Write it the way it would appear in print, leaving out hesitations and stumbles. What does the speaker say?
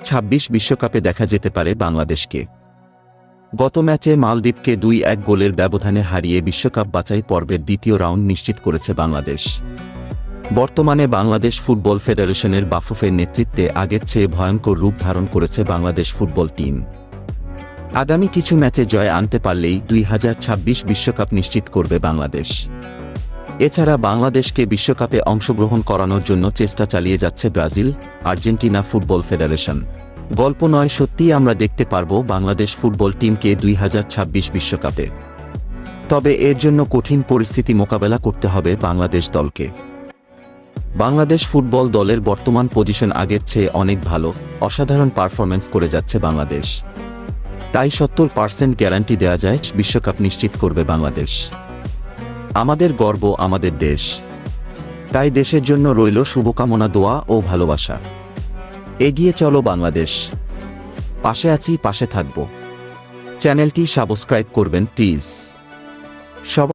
2026 বিশ্বকাপে দেখা যেতে পারে বাংলাদেশকে। গত ম্যাচে মালদ্বীপকে 2-1 গোলের ব্যবধানে হারিয়ে বিশ্বকাপ বাছাই পর্বের দ্বিতীয় রাউন্ড নিশ্চিত করেছে বাংলাদেশ। বর্তমানে বাংলাদেশ ফুটবল ফেডারেশনের বাফুফের নেতৃত্বে আগের চেয়ে ভয়ঙ্কর রূপ ধারণ করেছে বাংলাদেশ ফুটবল টিম। আগামী কিছু ম্যাচে জয় আনতে পারলেই 2026 বিশ্বকাপ নিশ্চিত করবে বাংলাদেশ। এছাড়া বাংলাদেশকে বিশ্বকাপে অংশগ্রহণ করানোর জন্য চেষ্টা চালিয়ে যাচ্ছে ব্রাজিল, আর্জেন্টিনা ফুটবল ফেডারেশন। গল্প নয়, সত্যিই আমরা দেখতে পারব বাংলাদেশ ফুটবল টিমকে 2026 বিশ্বকাপে। তবে এর জন্য কঠিন পরিস্থিতি মোকাবেলা করতে হবে বাংলাদেশ দলকে। বাংলাদেশ ফুটবল দলের বর্তমান পজিশন আগের চেয়ে অনেক ভালো, অসাধারণ পারফরম্যান্স করে যাচ্ছে বাংলাদেশ। তাই 70% গ্যারান্টি দেওয়া যায় বিশ্বকাপ নিশ্চিত করবে বাংলাদেশ। আমাদের গর্ব আমাদের দেশ, তাই দেশের জন্য রইল শুভকামনা, দোয়া ও ভালোবাসা। এগিয়ে চলো বাংলাদেশ, পাশে আছি, পাশে থাকব। চ্যানেলটি সাবস্ক্রাইব করবেন প্লিজ।